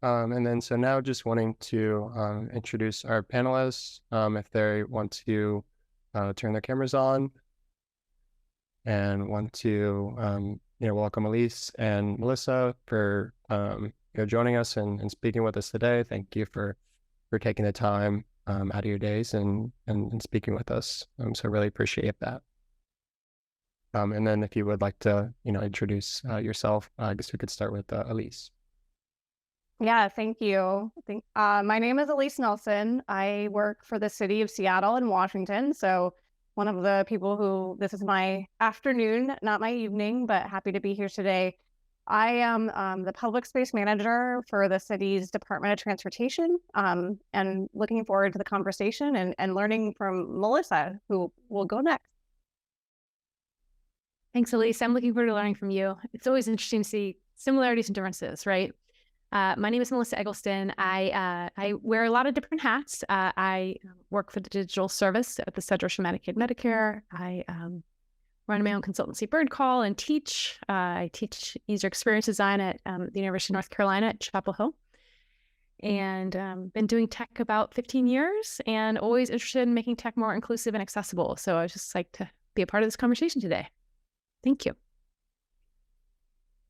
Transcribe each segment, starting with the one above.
And then so now just wanting to introduce our panelists, if they want to turn their cameras on, and want to welcome Elise and Melissa for joining us and speaking with us today. Thank you for taking the time out of your days and speaking with us. So really appreciate that. And then if you would like to introduce yourself, I guess we could start with Elise. Yeah, thank you. My name is Elise Nelson. I work for the city of Seattle in Washington. So one of the people who, this is my afternoon, not my evening, but happy to be here today. I am the public space manager for the city's Department of Transportation, and looking forward to the conversation and learning from Melissa, who will go next. Thanks, Elise. I'm looking forward to learning from you. It's always interesting to see similarities and differences, right? My name is Melissa Eggleston. I wear a lot of different hats. I work for the digital service at the Centers for Medicaid Medicare. I run my own consultancy, Bird Call, and teach. I teach user experience design at the University of North Carolina at Chapel Hill. And been doing tech about 15 years and always interested in making tech more inclusive and accessible. So I would just like to be a part of this conversation today. Thank you.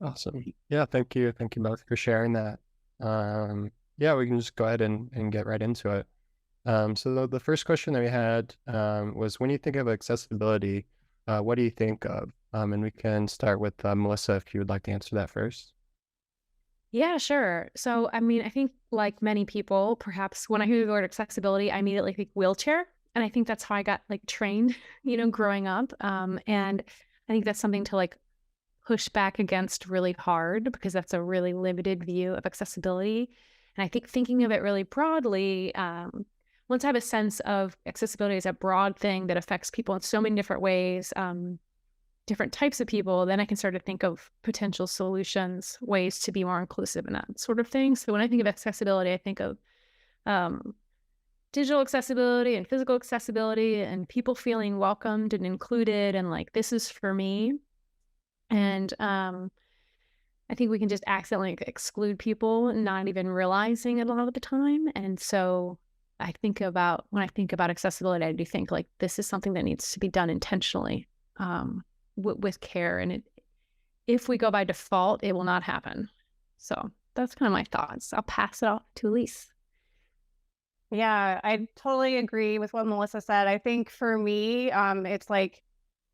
Awesome. Yeah, thank you. Thank you both for sharing that. Yeah, we can just go ahead and get right into it. So the first question that we had was, when you think of accessibility, what do you think of? And we can start with Melissa, if you would like to answer that first. Yeah, sure. So, I mean, I think like many people, perhaps when I hear the word accessibility, I immediately think wheelchair. And I think that's how I got like trained, growing up. And I think that's something to like push back against really hard, because that's a really limited view of accessibility. And I think thinking of it really broadly, once I have a sense of accessibility as a broad thing that affects people in so many different ways, different types of people, then I can start to think of potential solutions, ways to be more inclusive and that sort of thing. So when I think of accessibility, I think of digital accessibility and physical accessibility and people feeling welcomed and included and like, this is for me. And I think we can just accidentally exclude people, not even realizing it a lot of the time. And so when I think about accessibility, I do think like this is something that needs to be done intentionally, with care. And if we go by default, it will not happen. So that's kind of my thoughts. I'll pass it off to Elise. Yeah, I totally agree with what Melissa said. I think for me, it's like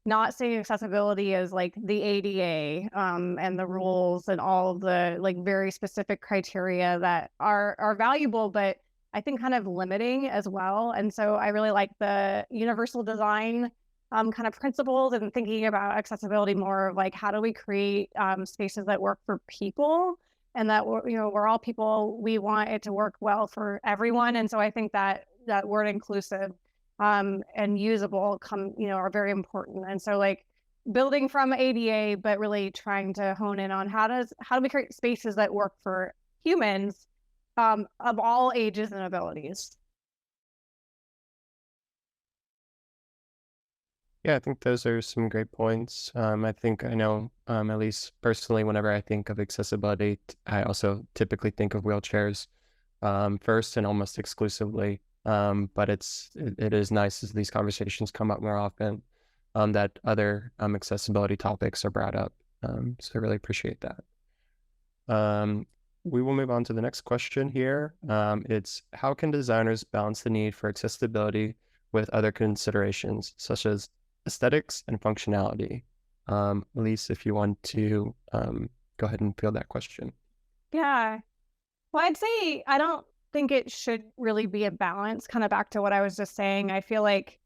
not seeing accessibility as like the ADA and the rules and all of the like very specific criteria that are valuable, but I think kind of limiting as well. And so I really like the universal design kind of principles and thinking about accessibility more of like, how do we create spaces that work for people, and that we're all people. We want it to work well for everyone. And so I think that word inclusive and usable are very important. And so like building from ADA, but really trying to hone in on how do we create spaces that work for humans of all ages and abilities. Yeah, I think those are some great points. I think I know, at least personally, whenever I think of accessibility, I also typically think of wheelchairs first and almost exclusively. But it is nice as these conversations come up more often, that other accessibility topics are brought up. So I really appreciate that. We will move on to the next question here. It's, how can designers balance the need for accessibility with other considerations, such as aesthetics and functionality? Elise, if you want to go ahead and field that question. Yeah. Well, I'd say I don't think it should really be a balance, kind of back to what I was just saying. I feel like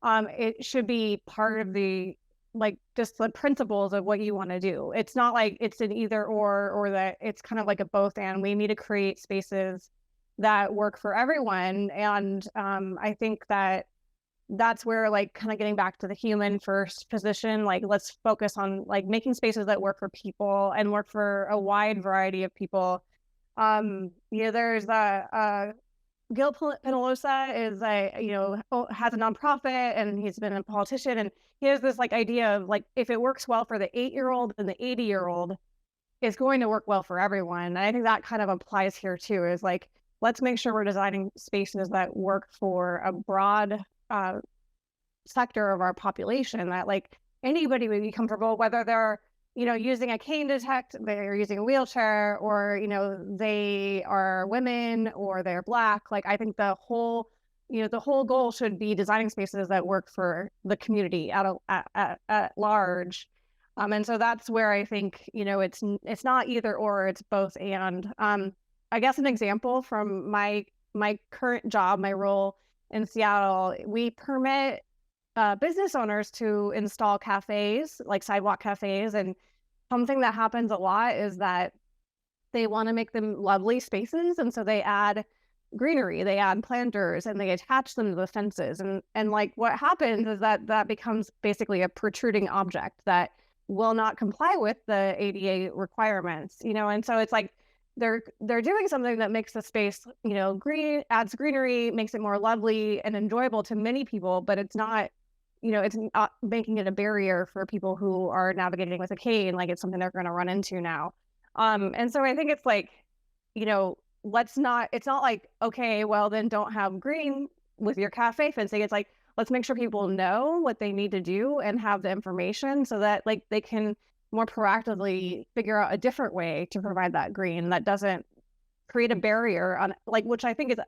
it should be part of the, like, just the principles of what you want to do. It's not like it's an either or that it's kind of like a both and. We need to create spaces that work for everyone. And I think that's where, like, kind of getting back to the human first position, like, let's focus on like making spaces that work for people and work for a wide variety of people. There's Gil Penalosa is has a nonprofit, and he's been a politician, and he has this like idea of like, if it works well for the 8-year-old and the 80-year-old, is going to work well for everyone. And I think that kind of applies here too, is like, let's make sure we're designing spaces that work for a broad sector of our population, that like anybody would be comfortable, whether they're, using a cane detect, they're using a wheelchair, or, they are women or they're Black. Like, I think the whole goal should be designing spaces that work for the community at large. And so that's where I think, it's not either or, it's both and. I guess an example from my current job, my role in Seattle, we permit business owners to install cafes, like sidewalk cafes. And something that happens a lot is that they want to make them lovely spaces. And so they add greenery, they add planters, and they attach them to the fences. And like what happens is that becomes basically a protruding object that will not comply with the ADA requirements, and so it's like they're doing something that makes the space, green, adds greenery, makes it more lovely and enjoyable to many people, but it's not, it's not making it a barrier for people who are navigating with a cane. Like, it's something they're going to run into now. And so I think it's like, it's not like, okay, well then don't have green with your cafe fencing. It's like, let's make sure people know what they need to do and have the information so that like they can more proactively figure out a different way to provide that green that doesn't create a barrier on, like, which I think is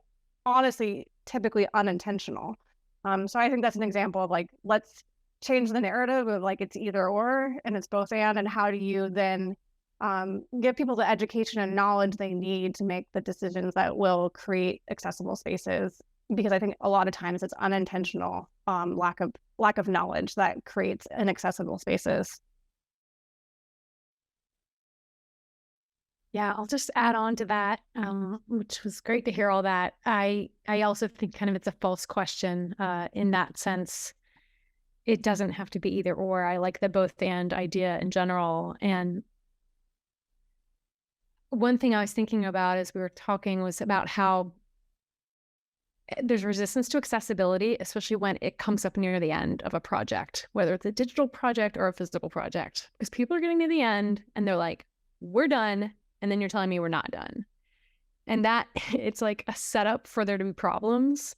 honestly typically unintentional. So I think that's an example of like, let's change the narrative of like, it's either or and it's both and how do you then give people the education and knowledge they need to make the decisions that will create accessible spaces, because I think a lot of times it's unintentional lack of knowledge that creates inaccessible spaces. Yeah, I'll just add on to that, which was great to hear all that. I also think kind of it's a false question in that sense. It doesn't have to be either or. I like the both and idea in general. And one thing I was thinking about as we were talking was about how there's resistance to accessibility, especially when it comes up near the end of a project, whether it's a digital project or a physical project, because people are getting to the end and they're like, we're done. And then you're telling me we're not done. And that it's like a setup for there to be problems,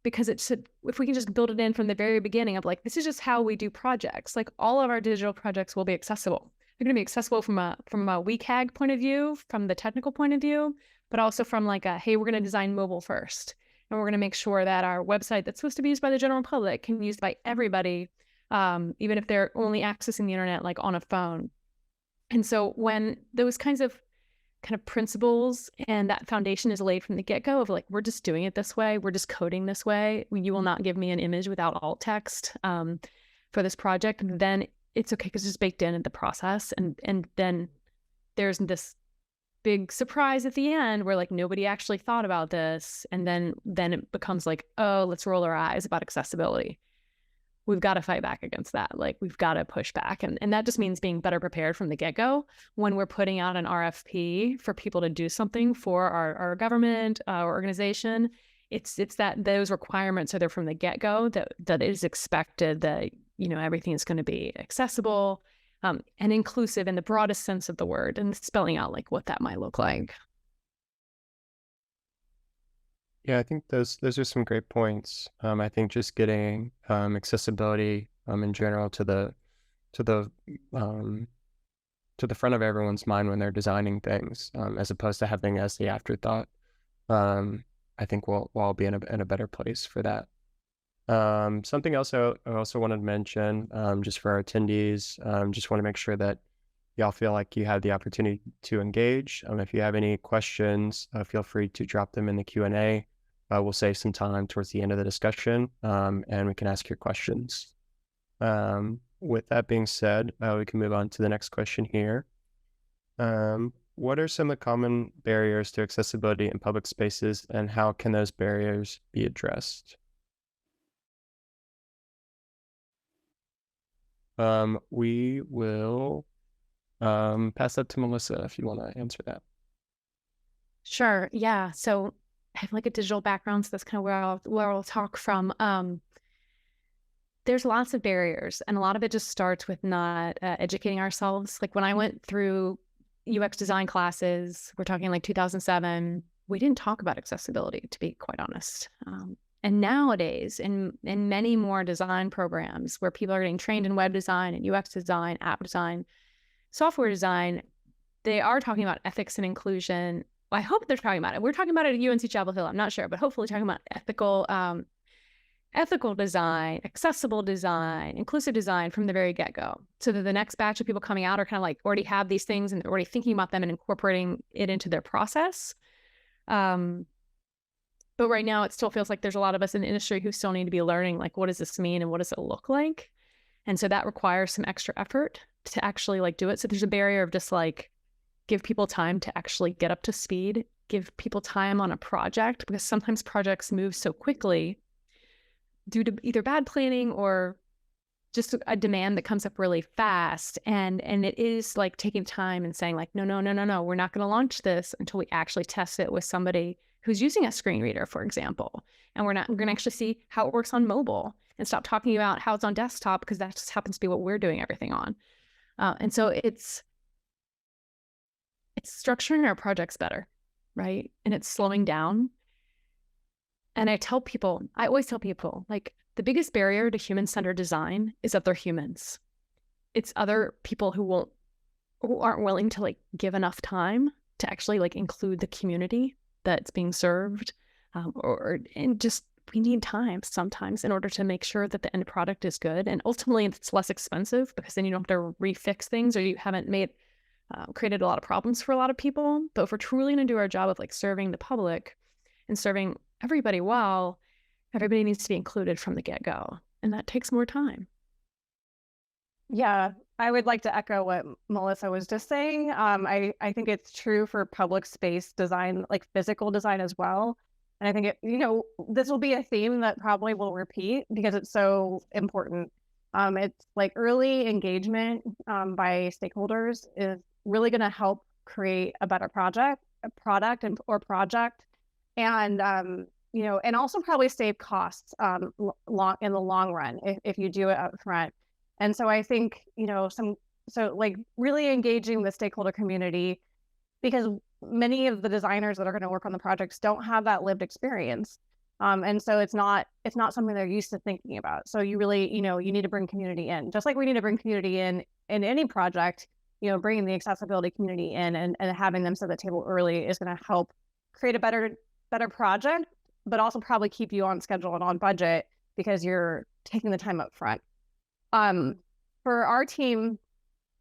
because if we can just build it in from the very beginning of like, this is just how we do projects. Like, all of our digital projects will be accessible. They're going to be accessible from a WCAG point of view, from the technical point of view, but also from like hey, we're going to design mobile first. And we're going to make sure that our website that's supposed to be used by the general public can be used by everybody, even if they're only accessing the internet like on a phone. And so when those kinds of principles and that foundation is laid from the get-go of like, we're just doing it this way, we're just coding this way, you will not give me an image without alt text for this project, then it's okay because it's baked in the process. And then there's this big surprise at the end where like nobody actually thought about this. And then it becomes like, oh, let's roll our eyes about accessibility. We've got to fight back against that. Like, we've got to push back. And that just means being better prepared from the get-go when we're putting out an RFP for people to do something for our government or organization. It's that those requirements are there from the get-go, that it is expected that, everything is going to be accessible and inclusive in the broadest sense of the word, and spelling out like what that might look like. Yeah, I think those are some great points. I think just getting accessibility in general to the front of everyone's mind when they're designing things, as opposed to having as the afterthought. I think we'll all be in a better place for that. Something else I also wanted to mention, just for our attendees, just want to make sure that y'all feel like you have the opportunity to engage. If you have any questions, feel free to drop them in the Q&A. We'll save some time towards the end of the discussion, and we can ask your questions. With that being said, we can move on to the next question here. What are some of the common barriers to accessibility in public spaces, and how can those barriers be addressed? We will pass that to Melissa if you want to answer that. Sure. Yeah. So I have like a digital background, so that's kind of where I'll talk from. There's lots of barriers, and a lot of it just starts with not educating ourselves. Like, when I went through, UX design classes, we're talking like 2007, we didn't talk about accessibility, to be quite honest. And nowadays, in many more design programs where people are getting trained in web design and UX design, app design, software design, they are talking about ethics and inclusion. Well, I hope they're talking about it. We're talking about it at UNC Chapel Hill. I'm not sure, but hopefully talking about ethical design, accessible design, inclusive design from the very get-go, so that the next batch of people coming out are kind of like already have these things and they're already thinking about them and incorporating it into their process. But right now, it still feels like there's a lot of us in the industry who still need to be learning, like, what does this mean and what does it look like? And so that requires some extra effort to actually like do it. So there's a barrier of just like, give people time to actually get up to speed, give people time on a project, because sometimes projects move so quickly due to either bad planning or just a demand that comes up really fast. And it is like taking time and saying like, no, we're not going to launch this until we actually test it with somebody who's using a screen reader, for example. And we're going to actually see how it works on mobile and stop talking about how it's on desktop, because that just happens to be what we're doing everything on. And so it's structuring our projects better, right? And it's slowing down. And I always tell people, like, the biggest barrier to human-centered design is that they're humans. It's other people who aren't willing to like give enough time to actually like include the community that's being served, and just we need time sometimes in order to make sure that the end product is good. And ultimately, it's less expensive because then you don't have to refix things, or you haven't created a lot of problems for a lot of people. But if we're truly going to do our job of like serving the public and serving everybody well, everybody needs to be included from the get-go, and that takes more time. Yeah, I would like to echo what Melissa was just saying. I think it's true for public space design, like physical design as well. And I think this will be a theme that probably will repeat because it's so important. It's like early engagement by stakeholders is really going to help create a better product, or project, and and also probably save costs in the long run if you do it up front. And so I think, like really engaging the stakeholder community, because many of the designers that are going to work on the projects don't have that lived experience. And so it's not something they're used to thinking about. So you really, you need to bring community in, just like we need to bring community in any project. Bringing the accessibility community in and having them sit at the table early is going to help create a better project, but also probably keep you on schedule and on budget because you're taking the time up front. For our team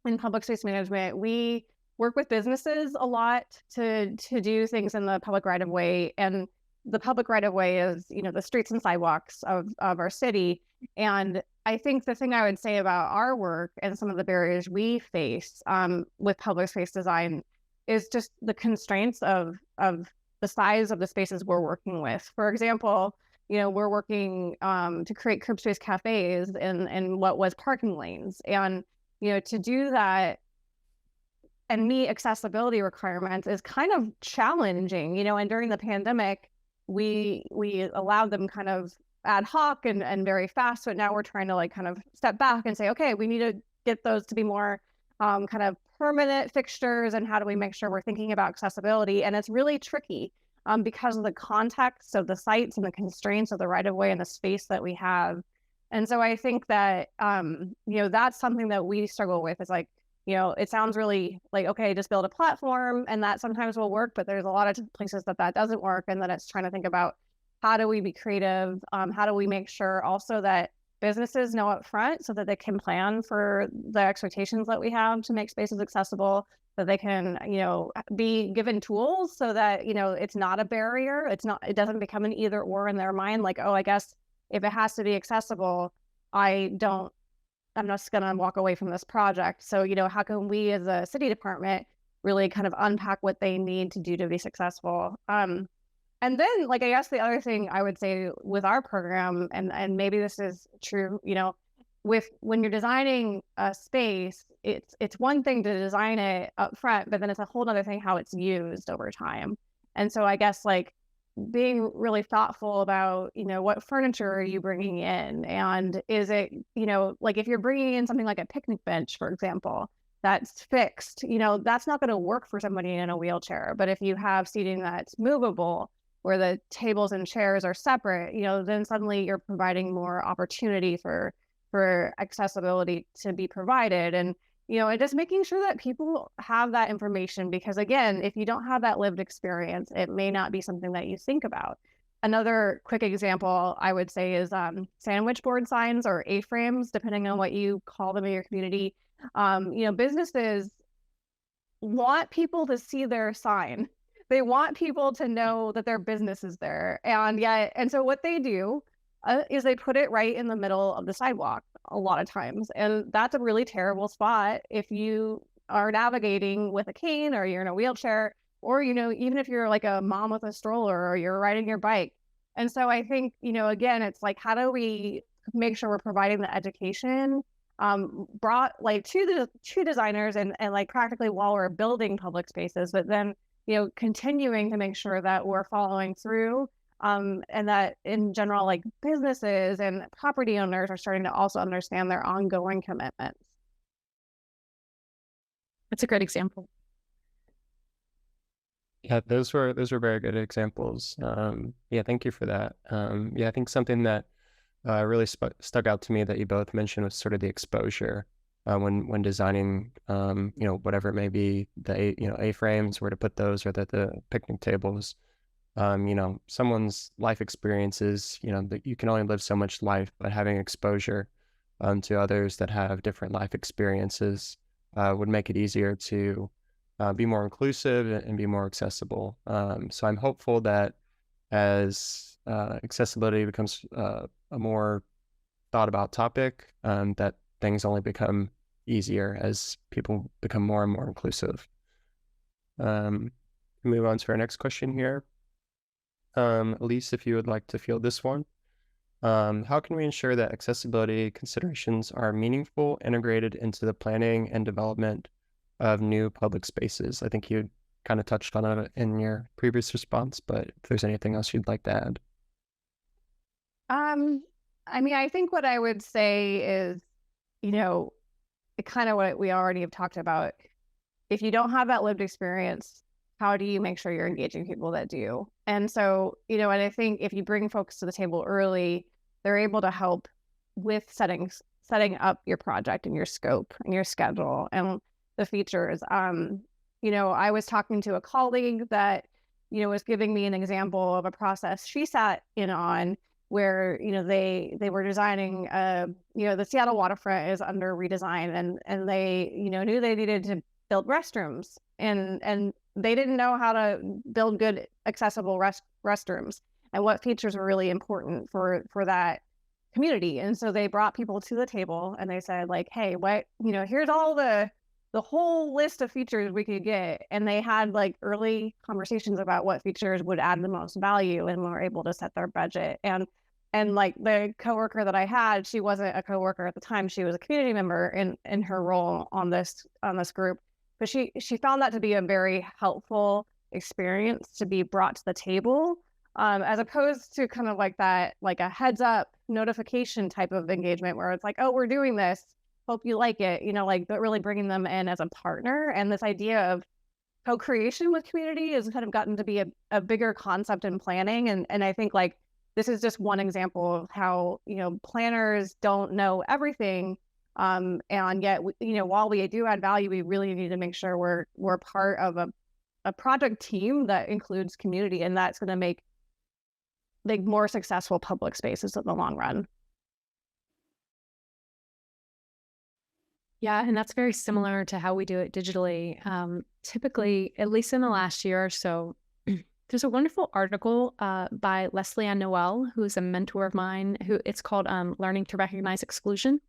in public space management, we work with businesses a lot to do things in the public right of way. And the public right of way is, the streets and sidewalks of our city. And I think the thing I would say about our work and some of the barriers we face with public space design is just the constraints of the size of the spaces we're working with. For example, we're working to create curb space cafes in what was parking lanes. And, to do that and meet accessibility requirements is kind of challenging, and during the pandemic, we allowed them kind of ad hoc and very fast. But now we're trying to like kind of step back and say, okay, we need to get those to be more kind of permanent fixtures. And how do we make sure we're thinking about accessibility? And it's really tricky because of the context of the sites and the constraints of the right of way and the space that we have. And so I think that, that's something that we struggle with. It's like, it sounds really like, okay, just build a platform and that sometimes will work, but there's a lot of places that doesn't work. And then it's trying to think about how do we be creative? How do we make sure also that businesses know up front so that they can plan for the expectations that we have to make spaces accessible, that they can, be given tools so that, it's not a barrier. It doesn't become an either or in their mind. Like, oh, I guess if it has to be accessible, I'm just going to walk away from this project. So, how can we as a city department really kind of unpack what they need to do to be successful? And then, like, I guess the other thing I would say with our program, and maybe this is true, when you're designing a space, it's one thing to design it up front, but then it's a whole other thing how it's used over time. And so I guess like being really thoughtful about, what furniture are you bringing in? And is it, like if you're bringing in something like a picnic bench, for example, that's fixed, that's not going to work for somebody in a wheelchair. But if you have seating that's movable, where the tables and chairs are separate, then suddenly you're providing more opportunity for accessibility to be provided. And just making sure that people have that information, because again, if you don't have that lived experience, it may not be something that you think about. Another quick example I would say is sandwich board signs, or A-frames, depending on what you call them in your community. Businesses want people to see their sign. They want people to know that their business is there. And so what they do is they put it right in the middle of the sidewalk a lot of times. And that's a really terrible spot if you are navigating with a cane, or you're in a wheelchair, or, even if you're like a mom with a stroller, or you're riding your bike. And so I think, again, it's like, how do we make sure we're providing the education brought like to designers and like practically while we're building public spaces, but then, continuing to make sure that we're following through, and that in general, like businesses and property owners are starting to also understand their ongoing commitments. That's a great example. Yeah, those were very good examples. Yeah, thank you for that. Yeah, I think something that really stuck out to me that you both mentioned was sort of the exposure when designing, whatever it may be, the A-frames, where to put those, or the picnic tables. Someone's life experiences, that you can only live so much life, but having exposure to others that have different life experiences would make it easier to be more inclusive and be more accessible. So I'm hopeful that as accessibility becomes a more thought about topic, that things only become easier as people become more and more inclusive. Move on to our next question here. Elise, if you would like to field this one. How can we ensure that accessibility considerations are meaningful, integrated into the planning and development of new public spaces? I think you kind of touched on it in your previous response, but if there's anything else you'd like to add. I think what I would say is, kind of what we already have talked about. If you don't have that lived experience, how do you make sure you're engaging people that do? And so, and I think if you bring folks to the table early, they're able to help with setting up your project and your scope and your schedule and the features. I was talking to a colleague that, was giving me an example of a process she sat in on, where, they were designing, the Seattle waterfront is under redesign, and they, knew they needed to build restrooms, and they didn't know how to build good, accessible restrooms, and what features were really important for that community. And so they brought people to the table and they said, like, hey, here's all the whole list of features we could get. And they had like early conversations about what features would add the most value, and were able to set their budget. And like the coworker that I had, she wasn't a coworker at the time. She was a community member in her role on this group. But she found that to be a very helpful experience to be brought to the table, as opposed to kind of like that, like a heads up notification type of engagement, where it's like, oh, we're doing this, hope you like it, but really bringing them in as a partner. And this idea of co-creation with community has kind of gotten to be a bigger concept in planning. And I think like this is just one example of how, planners don't know everything. And yet, while we do add value, we really need to make sure we're part of a project team that includes community, and that's going to make more successful public spaces in the long run. Yeah, and that's very similar to how we do it digitally. Typically, at least in the last year or so, there's a wonderful article by Leslie Ann Noel, who is a mentor of mine, it's called Learning to Recognize Exclusion.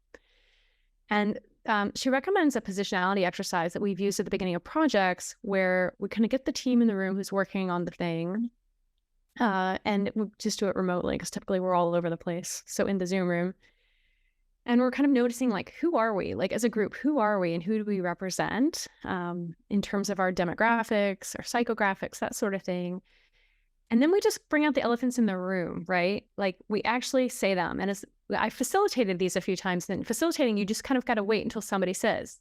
And she recommends a positionality exercise that we've used at the beginning of projects, where we kind of get the team in the room who's working on the thing, and we just do it remotely, because typically we're all over the place. So in the Zoom room, and we're kind of noticing, like, who are we? Like, as a group, who are we and who do we represent in terms of our demographics, our psychographics, that sort of thing. And then we just bring out the elephants in the room, right? Like, we actually say them. And as I facilitated these a few times, and facilitating, you just kind of got to wait until somebody says,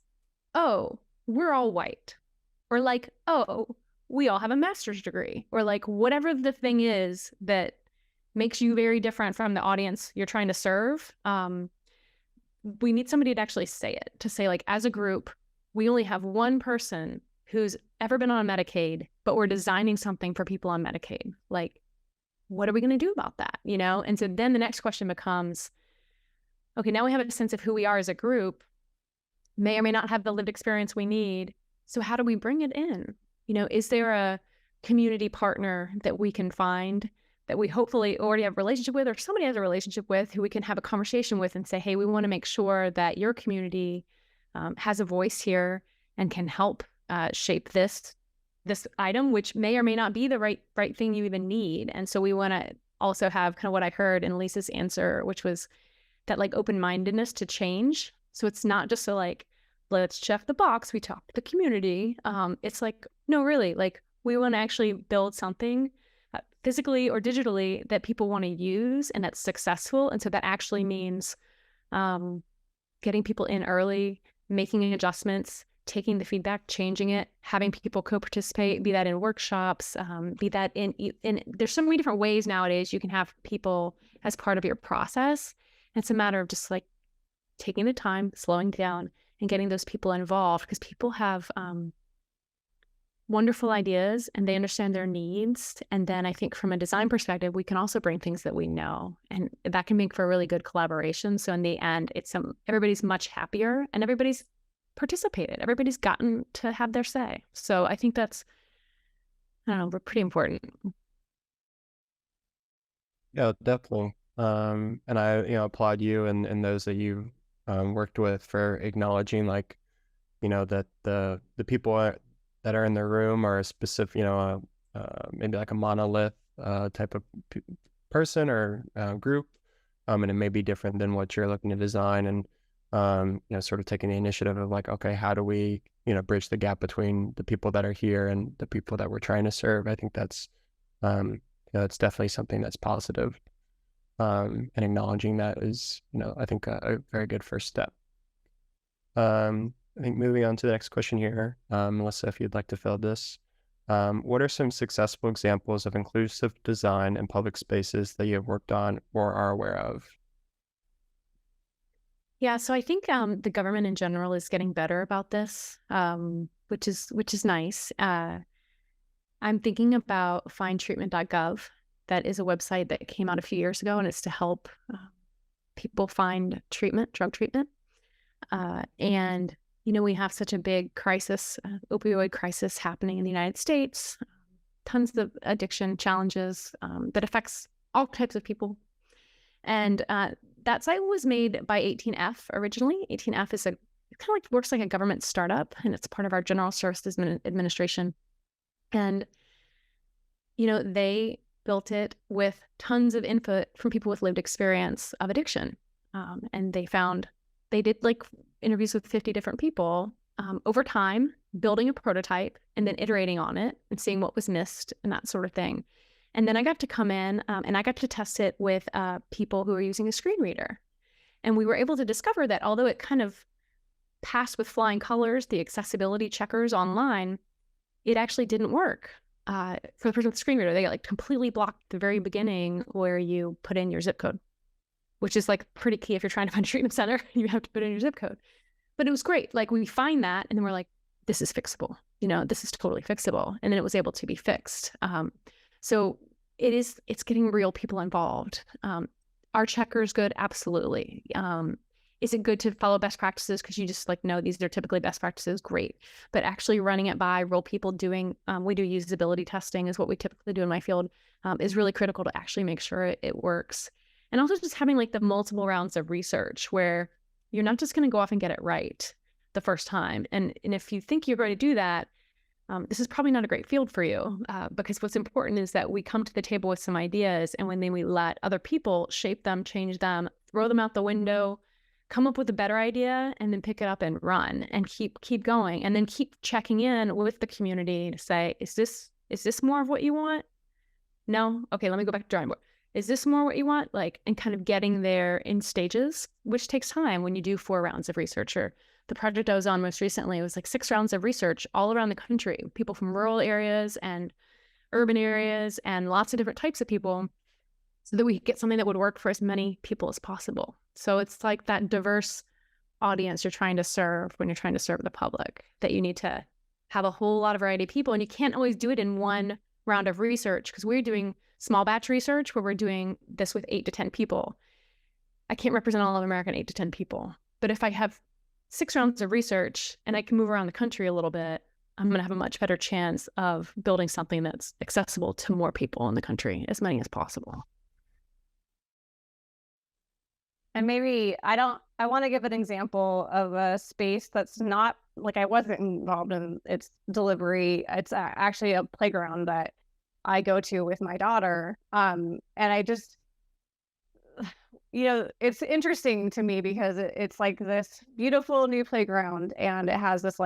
oh, we're all white, or like, oh, we all have a master's degree, or like whatever the thing is that makes you very different from the audience you're trying to serve. We need somebody to actually say it, to say like, as a group, we only have one person who's ever been on Medicaid, but we're designing something for people on Medicaid. Like, what are we going to do about that? You know? And so then the next question becomes, okay, now we have a sense of who we are as a group, may or may not have the lived experience we need. So how do we bring it in? You know, is there a community partner that we can find that we hopefully already have a relationship with, or somebody has a relationship with, who we can have a conversation with and say, hey, we want to make sure that your community has a voice here and can help shape this item, which may or may not be the right thing you even need. And so we want to also have kind of what I heard in Lisa's answer, which was that like open-mindedness to change. So it's not just so like, let's check the box, we talk to the community. It's like, no, really, like we want to actually build something physically or digitally that people want to use and that's successful. And so that actually means getting people in early, making adjustments, taking the feedback, changing it, having people co-participate, be that in workshops, be that in there's so many different ways nowadays you can have people as part of your process. And it's a matter of just like taking the time, slowing down, and getting those people involved, because people have wonderful ideas and they understand their needs. And then I think from a design perspective, we can also bring things that we know, and that can make for a really good collaboration. So in the end, it's everybody's much happier and everybody's participated. Everybody's gotten to have their say. So I think that's, I don't know, pretty important. Yeah, definitely. And I, applaud you and those that you worked with for acknowledging, like, that the people that are in the room are a specific, maybe like a monolith type of person or group, and it may be different than what you're looking to design, and sort of taking the initiative of like, okay, how do we bridge the gap between the people that are here and the people that we're trying to serve. I think that's it's definitely something that's positive, and acknowledging that is I think a very good first step. I think moving on to the next question here, Melissa, if you'd like to fill this, what are some successful examples of inclusive design in public spaces that you have worked on or are aware of? Yeah, so I think the government in general is getting better about this, which is nice. I'm thinking about findtreatment.gov. That is a website that came out a few years ago, and it's to help people find treatment, drug treatment. And we have such a big crisis, opioid crisis happening in the United States, tons of addiction challenges that affects all types of people. And that site was made by 18F originally. 18F is kind of like works like a government startup, and it's part of our General Services Administration. And, they built it with tons of input from people with lived experience of addiction. And they did like interviews with 50 different people over time, building a prototype and then iterating on it and seeing what was missed and that sort of thing. And then I got to come in and I got to test it with people who were using a screen reader. And we were able to discover that although it kind of passed with flying colors, the accessibility checkers online, it actually didn't work for the person with the screen reader. They got like completely blocked at the very beginning where you put in your zip code, which is like pretty key if you're trying to find a treatment center. You have to put in your zip code. But it was great. Like we find that and then we're like, this is fixable. This is totally fixable. And then it was able to be fixed. So it's getting real people involved. Are checkers good? Absolutely. Is it good to follow best practices because you just like, no, these are typically best practices? Great. But actually running it by real people doing, we do usability testing is what we typically do in my field, is really critical to actually make sure it works. And also just having like the multiple rounds of research where you're not just going to go off and get it right the first time. And if you think you're going to do that, this is probably not a great field for you, because what's important is that we come to the table with some ideas, and when then we let other people shape them, change them, throw them out the window, come up with a better idea, and then pick it up and run and keep going, and then keep checking in with the community to say, is this more of what you want? No? Okay, let me go back to drawing board. is this more what you want? Like, and kind of getting there in stages, which takes time when you do 4 rounds of research. Or the project I was on most recently was like 6 rounds of research all around the country, people from rural areas and urban areas and lots of different types of people, so that we could get something that would work for as many people as possible. So it's like that diverse audience you're trying to serve when you're trying to serve the public, that you need to have a whole lot of variety of people. And you can't always do it in one round of research, because we're doing small batch research where we're doing this with 8 to 10 people. I can't represent all of America in 8 to 10 people. But if I have 6 rounds of research and I can move around the country a little bit, I'm going to have a much better chance of building something that's accessible to more people in the country, as many as possible. And maybe I want to give an example of a space that's not like, I wasn't involved in its delivery. It's actually a playground that I go to with my daughter. And I just, it's interesting to me because it's like this beautiful new playground, and it has this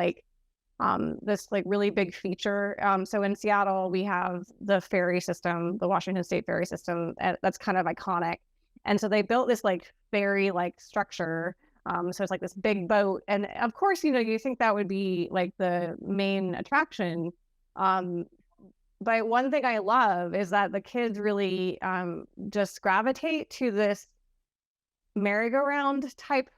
really big feature. So in Seattle, we have the ferry system, the Washington State ferry system, that's kind of iconic. And so they built this like ferry like structure. So it's like this big boat. And of course, you think that would be like the main attraction. But one thing I love is that the kids really just gravitate to this merry-go-round type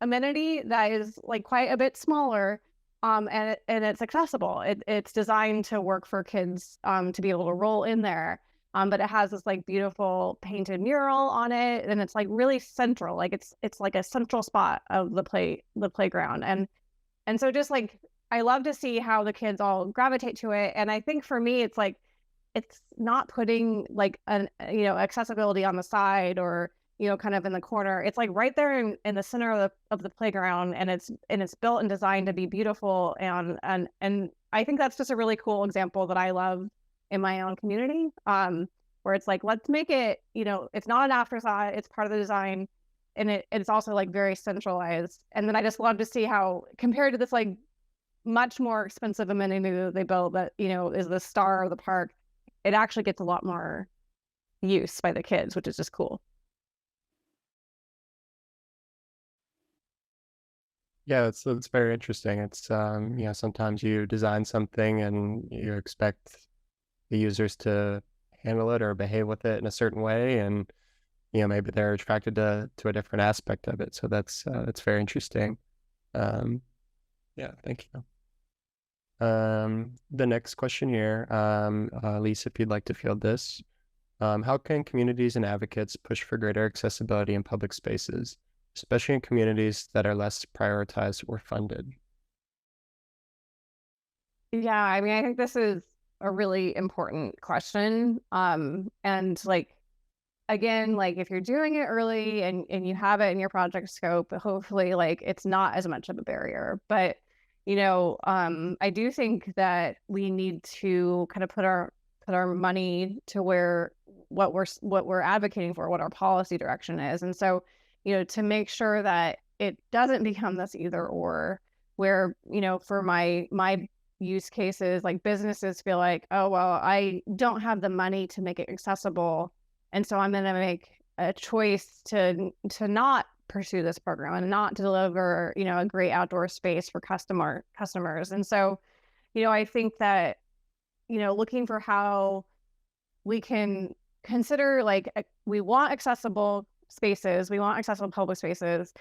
amenity that is like quite a bit smaller. And it's accessible. It's designed to work for kids to be able to roll in there. But it has this like beautiful painted mural on it, and it's like really central. Like it's like a central spot of the playground. And so just like, I love to see how the kids all gravitate to it. And I think for me, it's like, it's not putting like an accessibility on the side or kind of in the corner. It's like right there in the center of the playground, and it's built and designed to be beautiful. And I think that's just a really cool example that I love in my own community, where it's like, let's make it, it's not an afterthought, it's part of the design, and it's also like very centralized. And then I just love to see how, compared to this like much more expensive amenity that they built that is the star of the park, it actually gets a lot more use by the kids, which is just cool. Yeah, it's very interesting. It's sometimes you design something and you expect the users to handle it or behave with it in a certain way, and maybe they're attracted to a different aspect of it. So that's very interesting. Yeah, thank you. The next question here, Lisa, if you'd like to field this. How can communities and advocates push for greater accessibility in public spaces, especially in communities that are less prioritized or funded? Yeah, I mean, I think this is a really important question. And like, again, like if you're doing it early and you have it in your project scope, hopefully like it's not as much of a barrier. But I do think that we need to kind of put our money to where what we're advocating for, what our policy direction is. And so, to make sure that it doesn't become this either or, where, for my use cases, like businesses feel like, oh, well, I don't have the money to make it accessible, and so I'm going to make a choice to not pursue this program and not to deliver, a great outdoor space for customers. And so, I think that, looking for how we can consider, like, we want accessible spaces, we want accessible public spaces,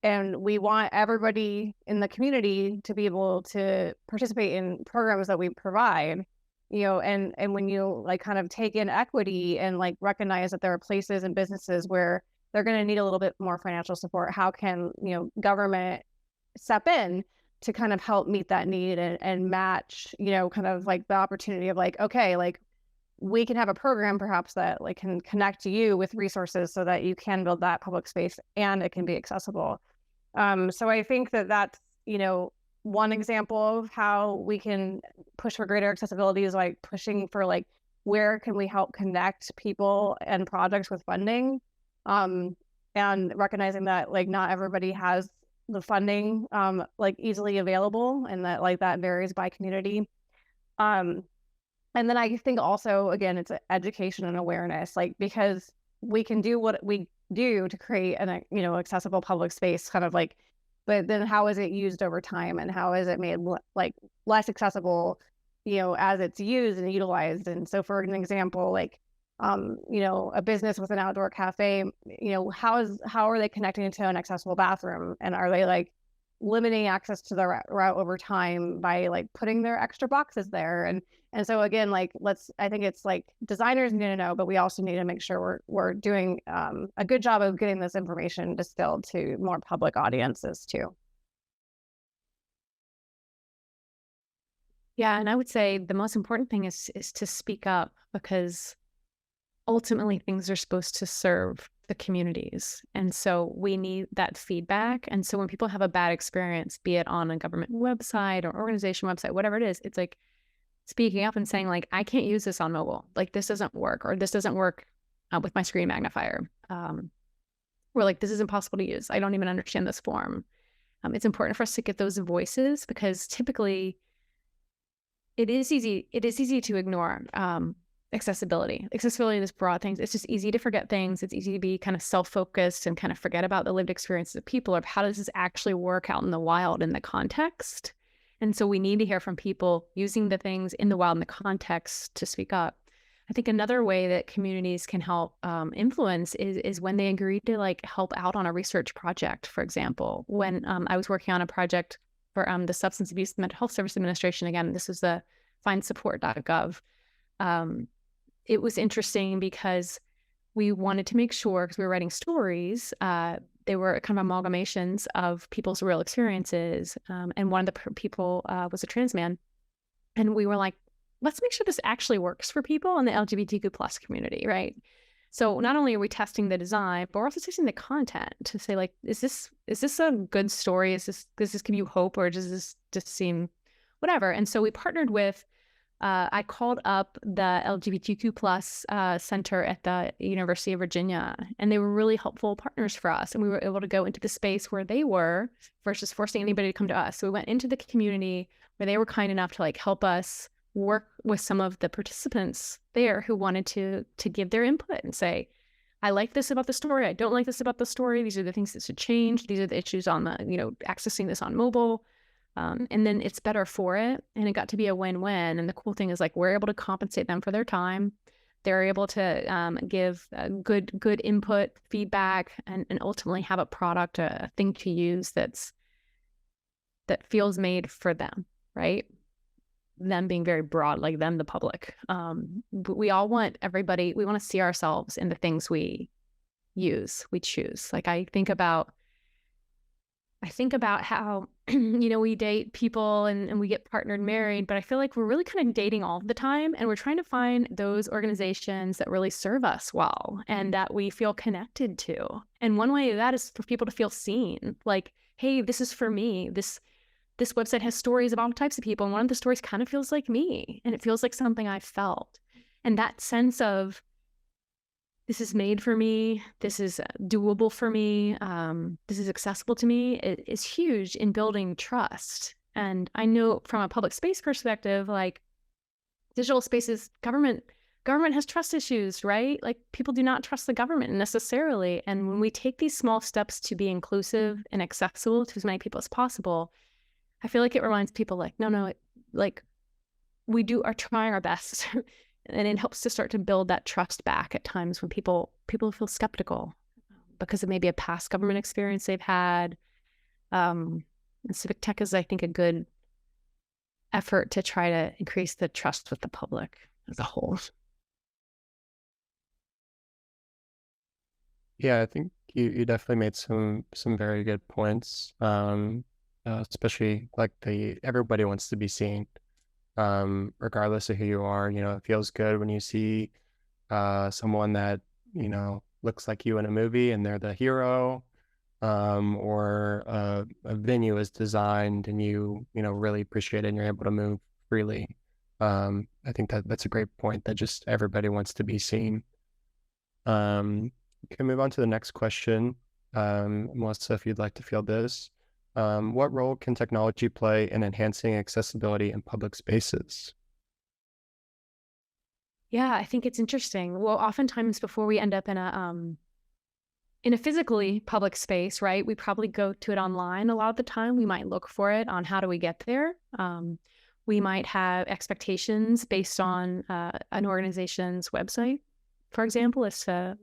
and we want everybody in the community to be able to participate in programs that we provide, and when you like kind of take in equity and like recognize that there are places and businesses where they're going to need a little bit more financial support, how can, government step in to kind of help meet that need and match, kind of like the opportunity of like, okay, like we can have a program perhaps that like can connect you with resources so that you can build that public space and it can be accessible. So I think that that's, one example of how we can push for greater accessibility is like pushing for like, where can we help connect people and projects with funding? And recognizing that like not everybody has the funding like easily available, and that like that varies by community. And then I think also, again, it's education and awareness, like, because we can do what we do to create an, accessible public space, kind of like, but then how is it used over time, and how is it made like less accessible, as it's used and utilized. And so, for an example, like, a business with an outdoor cafe, how are they connecting to an accessible bathroom, and are they like limiting access to the route over time by like putting their extra boxes there. And so again, like, I think it's like designers need to know, but we also need to make sure we're doing a good job of getting this information distilled to more public audiences too. Yeah, and I would say the most important thing is to speak up, because ultimately things are supposed to serve the communities. And so we need that feedback. And so when people have a bad experience, be it on a government website or organization website, whatever it is, it's like speaking up and saying, like, I can't use this on mobile. Like, this doesn't work, or this doesn't work with my screen magnifier. Or like, this is impossible to use. I don't even understand this form. It's important for us to get those voices, because typically it is easy to ignore accessibility. Accessibility is broad things. It's just easy to forget things. It's easy to be kind of self-focused and kind of forget about the lived experiences of people, or how does this actually work out in the wild in the context. And so we need to hear from people using the things in the wild in the context to speak up. I think another way that communities can help influence is when they agree to like help out on a research project. For example, when I was working on a project for the Substance Abuse and Mental Health Service Administration, again, this is the findsupport.gov. It was interesting because we wanted to make sure, because we were writing stories, they were kind of amalgamations of people's real experiences. And one of the people was a trans man. And we were like, let's make sure this actually works for people in the LGBTQ plus community, right? So not only are we testing the design, but we're also testing the content to say, like, is this a good story? Does this give you hope, or does this just seem whatever? And so we partnered with, I called up the LGBTQ plus center at the University of Virginia, and they were really helpful partners for us. And we were able to go into the space where they were versus forcing anybody to come to us. So we went into the community where they were kind enough to like help us work with some of the participants there who wanted to give their input and say, I like this about the story. I don't like this about the story. These are the things that should change. These are the issues on the, accessing this on mobile. And then it's better for it. And it got to be a win-win. And the cool thing is, like, we're able to compensate them for their time. They're able to give good input, feedback, and ultimately have a product, a thing to use that feels made for them, right? Them being very broad, like them, the public. But we all want everybody, we want to see ourselves in the things we use, we choose. Like, I think about how, we date people and we get partnered, married, but I feel like we're really kind of dating all the time. And we're trying to find those organizations that really serve us well and that we feel connected to. And one way of that is for people to feel seen. Like, hey, this is for me. This website has stories of all types of people. And one of the stories kind of feels like me. And it feels like something I felt. And that sense of, this is made for me, this is doable for me, this is accessible to me, it is huge in building trust. And I know from a public space perspective, like, digital spaces, government has trust issues, right? Like, people do not trust the government necessarily. And when we take these small steps to be inclusive and accessible to as many people as possible, I feel like it reminds people, like, no, like, we are trying our best. And it helps to start to build that trust back at times when people feel skeptical because of maybe a past government experience they've had. And civic tech is, I think, a good effort to try to increase the trust with the public as a whole. Yeah, I think you definitely made some very good points. Especially like everybody wants to be seen. Regardless of who you are, it feels good when you see someone that, looks like you in a movie and they're the hero, or a venue is designed and you really appreciate it and you're able to move freely. I think that's a great point, that just everybody wants to be seen. Can move on to the next question. Melissa, if you'd like to field this. What role can technology play in enhancing accessibility in public spaces? Yeah, I think it's interesting. Well, oftentimes before we end up in a physically public space, right? We probably go to it online a lot of the time. We might look for it on how do we get there. We might have expectations based on an organization's website, for example, as to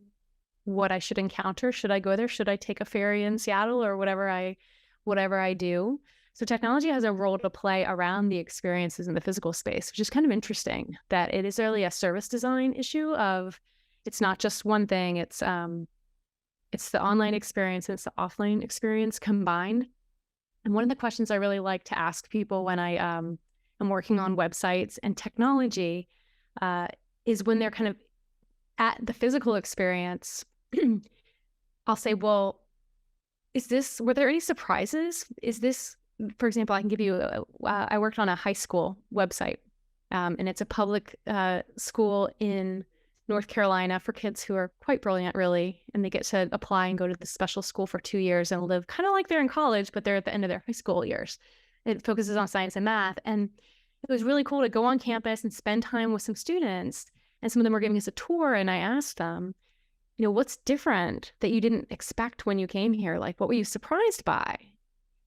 what I should encounter. Should I go there? Should I take a ferry in Seattle or whatever I do? So technology has a role to play around the experiences in the physical space, which is kind of interesting that it is really a service design issue of it's not just one thing. It's the online experience and it's the offline experience combined. And one of the questions I really like to ask people when I am working on websites and technology is when they're kind of at the physical experience, I'll say, well, were there any surprises? For example, I can give you, I worked on a high school website, and it's a public school in North Carolina for kids who are quite brilliant, really. And they get to apply and go to the special school for 2 years and live kind of like they're in college, but they're at the end of their high school years. It focuses on science and math. And it was really cool to go on campus and spend time with some students. And some of them were giving us a tour. And I asked them, what's different that you didn't expect when you came here? Like, what were you surprised by?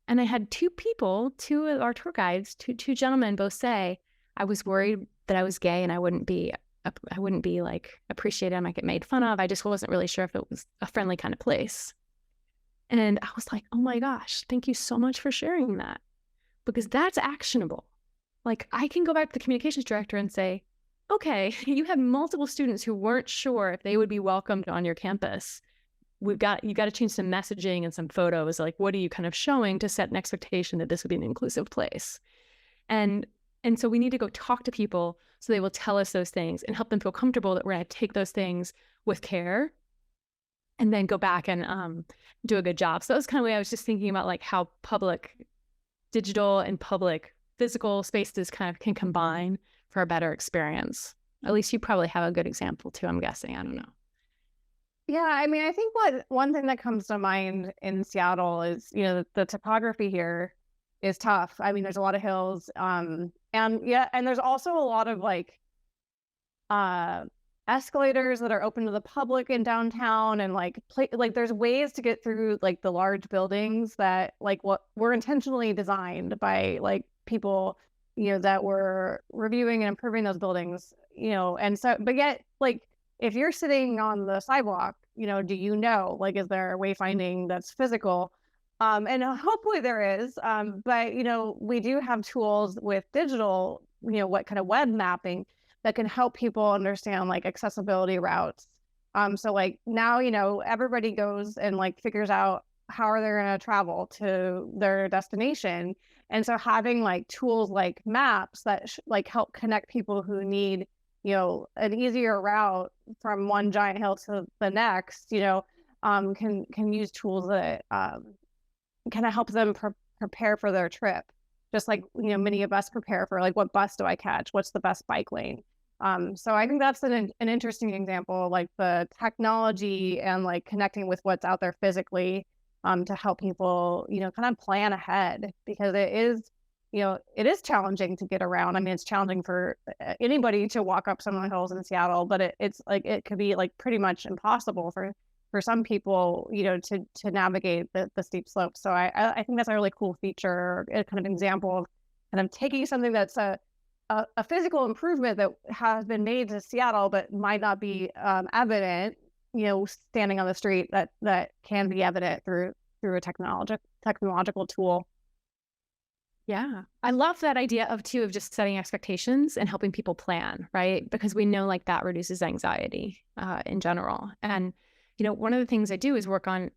And I had two of our tour guides, two gentlemen both say, I was worried that I was gay and I wouldn't be like appreciated. I might get made fun of. I just wasn't really sure if it was a friendly kind of place. And I was like, oh my gosh, thank you so much for sharing that, because that's actionable. Like, I can go back to the communications director and say, okay, you had multiple students who weren't sure if they would be welcomed on your campus. You got to change some messaging and some photos. Like, what are you kind of showing to set an expectation that this would be an inclusive place? And so we need to go talk to people so they will tell us those things and help them feel comfortable that we're going to take those things with care and then go back and do a good job. So that was kind of the way I was just thinking about, like, how public digital and public physical spaces kind of can combine for a better experience. At least you probably have a good example too, I'm guessing. I don't know. Yeah, I mean, I think one thing that comes to mind in Seattle is, the topography here is tough. I mean, there's a lot of hills, and there's also a lot of like escalators that are open to the public in downtown, and like there's ways to get through like the large buildings that like what were intentionally designed by like people, that were reviewing and improving those buildings, and so, but yet, like, if you're sitting on the sidewalk, like, is there a wayfinding that's physical? And hopefully there is. But, we do have tools with digital, what kind of web mapping that can help people understand like accessibility routes. So like now, everybody goes and like figures out how are they going to travel to their destination. And so having like tools like maps that like help connect people who need, an easier route from one giant hill to the next, can use tools that kind of help them prepare for their trip. Just like, many of us prepare for like, what bus do I catch? What's the best bike lane? So I think that's an interesting example, like the technology and like connecting with what's out there physically to help people, kind of plan ahead, because it is challenging to get around. I mean, it's challenging for anybody to walk up some of the hills in Seattle, but it's like, it could be like pretty much impossible for some people, to navigate the steep slopes. So I think that's a really cool feature, a kind of example of kind of taking something that's a physical improvement that has been made to Seattle, but might not be evident, standing on the street, that can be evident through a technological tool. Yeah. I love that idea of just setting expectations and helping people plan, right? Because we know like that reduces anxiety in general. And, one of the things I do is work on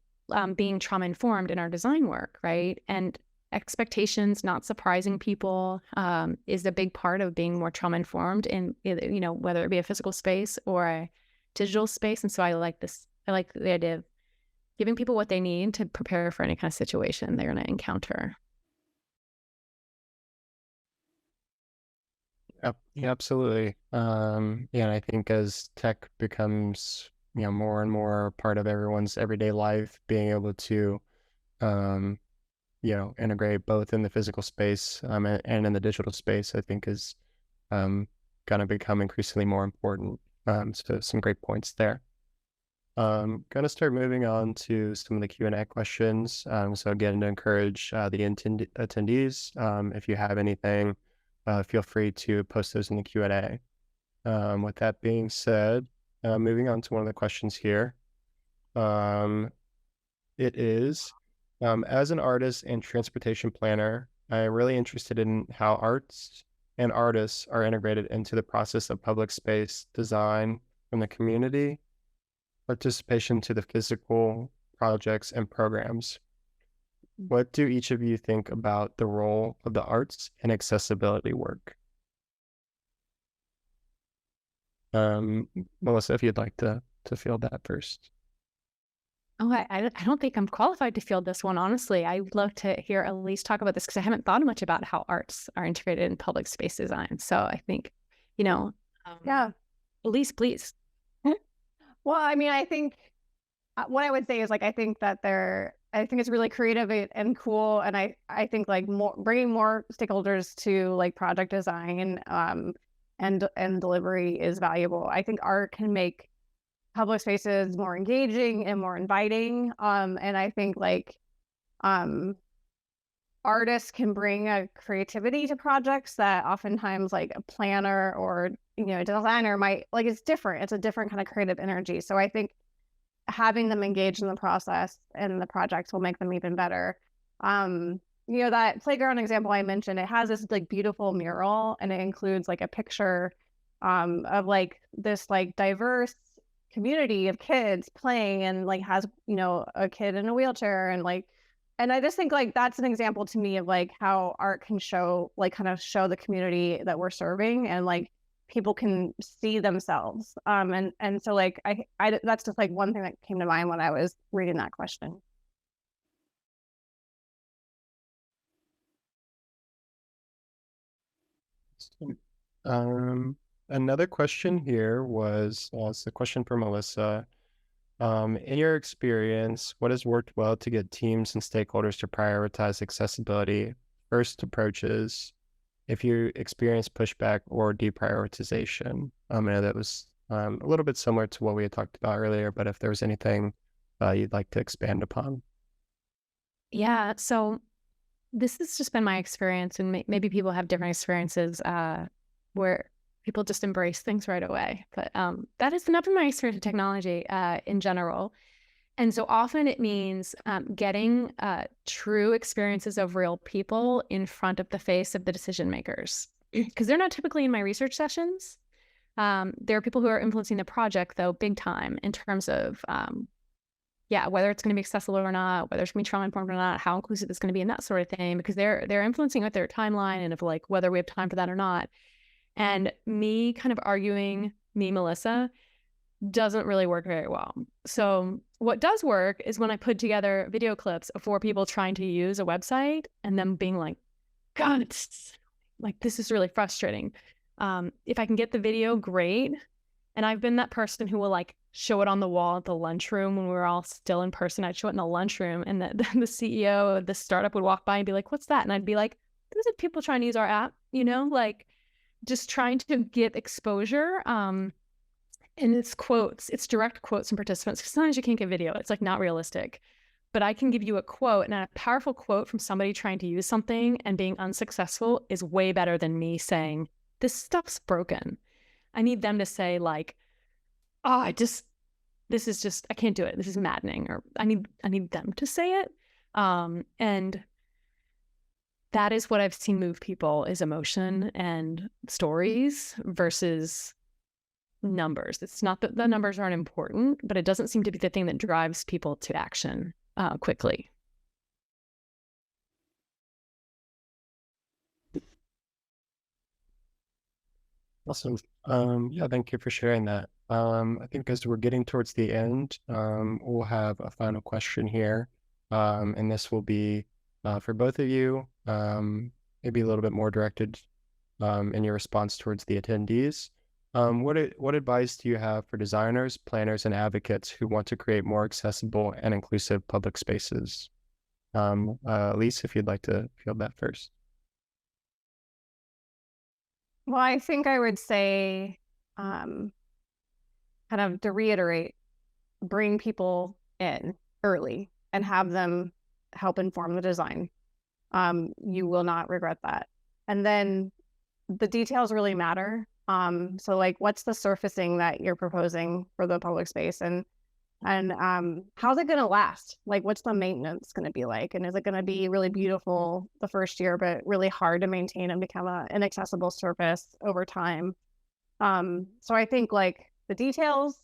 being trauma informed in our design work, right? And expectations, not surprising people, is a big part of being more trauma informed in, whether it be a physical space or a digital space. And so I like the idea of giving people what they need to prepare for any kind of situation they're going to encounter. Yep, yeah, absolutely. Yeah, and I think as tech becomes, more and more part of everyone's everyday life, being able to, integrate both in the physical space and in the digital space, I think is going going to become increasingly more important. So some great points there. Going to start moving on to some of the Q&A questions. So again, to encourage the attendees, if you have anything, feel free to post those in the Q&A. With that being said, moving on to one of the questions here. It is, as an artist and transportation planner, I'm really interested in how arts and artists are integrated into the process of public space design from the community, participation to the physical projects and programs. What do each of you think about the role of the arts in accessibility work? Melissa, if you'd like to field that first. Oh, I don't think I'm qualified to field this one, honestly. I would love to hear Elise talk about this because I haven't thought much about how arts are integrated in public space design. So I think, Yeah. Elise, please. Well, I mean, I think what I would say is I think it's really creative and cool. And I think bringing more stakeholders to project design and delivery is valuable. I think art can make public spaces more engaging and more inviting. And I think artists can bring a creativity to projects that oftentimes a planner or a designer might it's different. It's a different kind of creative energy. So I think having them engaged in the process and the projects will make them even better. That playground example I mentioned, it has this beautiful mural, and it includes a picture of this diverse community of kids playing, and has a kid in a wheelchair, and I just think that's an example to me of how art can show kind of show the community that we're serving, and people can see themselves. And so I that's just one thing that came to mind when I was reading that question. Another question here was, it's a question for Melissa. In your experience, what has worked well to get teams and stakeholders to prioritize accessibility first approaches if you experience pushback or deprioritization? I know that was a little bit similar to what we had talked about earlier, but if there was anything you'd like to expand upon. Yeah, so this has just been my experience, and maybe people have different experiences where people just embrace things right away. But that has not been my experience with technology in general. And so often it means getting true experiences of real people in front of the face of the decision makers, because they're not typically in my research sessions. There are people who are influencing the project, though, big time in terms of whether it's going to be accessible or not, whether it's going to be trauma-informed or not, how inclusive it's going to be, and that sort of thing, because they're influencing with their timeline and of whether we have time for that or not. And me kind of arguing, Melissa, doesn't really work very well. So what does work is when I put together video clips of 4 people trying to use a website and them being God, it's this is really frustrating. If I can get the video, great. And I've been that person who will show it on the wall at the lunchroom when we were all still in person. I'd show it in the lunchroom, and the CEO of the startup would walk by and be like, "What's that?" And I'd be like, "Those are people trying to use our app," just trying to get exposure. And it's quotes, it's direct quotes from participants, because sometimes you can't get video. It's not realistic. But I can give you a quote, and a powerful quote from somebody trying to use something and being unsuccessful is way better than me saying, "This stuff's broken." I need them to say "Oh, this is just, I can't do it. This is maddening." Or I need them to say it. And that is what I've seen move people, is emotion and stories versus numbers. It's not that the numbers aren't important, but it doesn't seem to be the thing that drives people to action quickly. Awesome. Thank you for sharing that. I think as we're getting towards the end, we'll have a final question here. And this will be for both of you, maybe a little bit more directed in your response towards the attendees. What advice do you have for designers, planners, and advocates who want to create more accessible and inclusive public spaces? Elise, if you'd like to field that first. Well, I think I would say, um, kind of to reiterate, bring people in early and have them help inform the design. You will not regret that. And then the details really matter. So like what's the surfacing that you're proposing for the public space, and how's it going to last? Like what's the maintenance going to be like? And is it going to be really beautiful the first year, but really hard to maintain and become an inaccessible surface over time? So I think like the details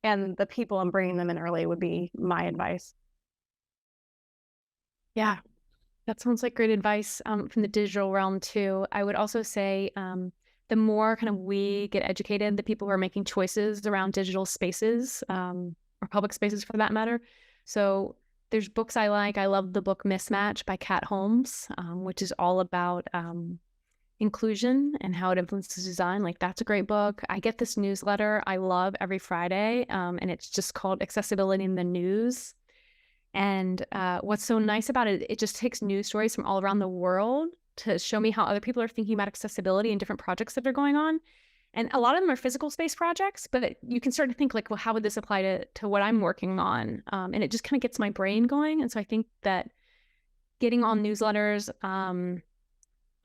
and the people and bringing them in early would be my advice. Yeah, that sounds like great advice from the digital realm too. I would also say the more kind of we get educated, the people who are making choices around digital spaces or public spaces for that matter. So there's books I like. I love the book Mismatch by Kat Holmes, which is all about inclusion and how it influences design. Like that's a great book. I get this newsletter I love every Friday, and it's just called Accessibility in the News. And what's so nice about it, it just takes news stories from all around the world to show me how other people are thinking about accessibility and different projects that are going on. And a lot of them are physical space projects, but you can start to think like, well, how would this apply to what I'm working on? And it just kind of gets my brain going. And so I think that getting on newsletters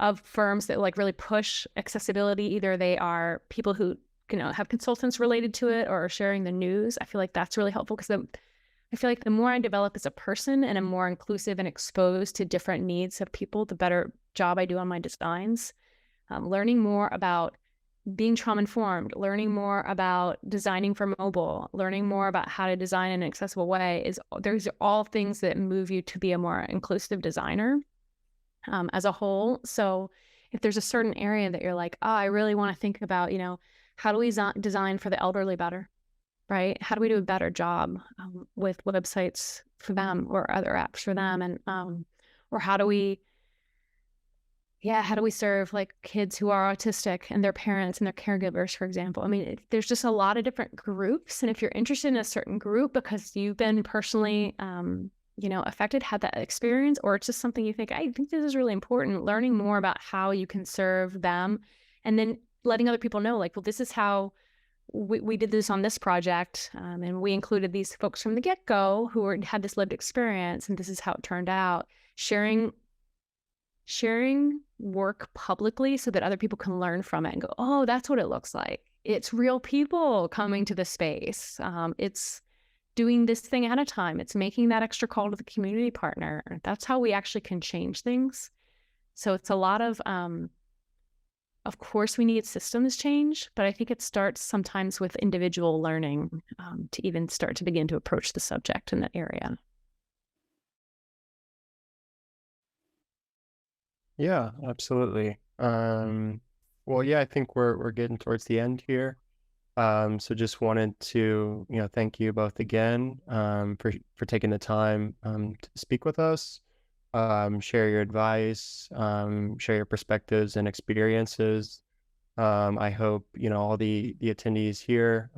of firms that like really push accessibility, either they are people who have consultants related to it or are sharing the news, I feel like that's really helpful because I feel like the more I develop as a person and I'm more inclusive and exposed to different needs of people, the better job I do on my designs. Learning more about being trauma-informed, learning more about designing for mobile, learning more about how to design in an accessible way those are all things that move you to be a more inclusive designer as a whole. So if there's a certain area that you're like, oh, I really want to think about, how do we design for the elderly better? Right? How do we do a better job with websites for them or other apps for them? And or how do we serve like kids who are autistic and their parents and their caregivers, for example? I mean, there's just a lot of different groups. And if you're interested in a certain group because you've been personally, affected, had that experience, or it's just something you think, I think this is really important, learning more about how you can serve them and then letting other people know, like, well, this is how we did this on this project, and we included these folks from the get-go who had this lived experience, and this is how it turned out. Sharing work publicly so that other people can learn from it and go, oh, that's what it looks like. It's real people coming to the space. It's doing this thing at a time. It's making that extra call to the community partner. That's how we actually can change things. So it's a lot of course, we need systems change, but I think it starts sometimes with individual learning to even start to begin to approach the subject in that area. Yeah, absolutely. Well, yeah, I think we're getting towards the end here. So just wanted to, thank you both again for taking the time to speak with us, share your advice, share your perspectives and experiences. I hope, all the attendees here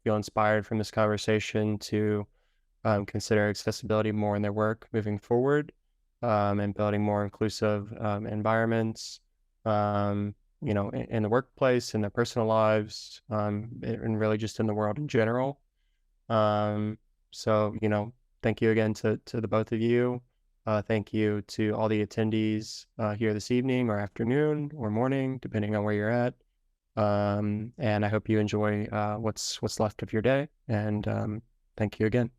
feel inspired from this conversation to consider accessibility more in their work moving forward, and building more inclusive environments, in the workplace, in their personal lives, and really just in the world in general. So, thank you again to the both of you. Thank you to all the attendees here this evening or afternoon or morning, depending on where you're at. And I hope you enjoy what's left of your day. And thank you again.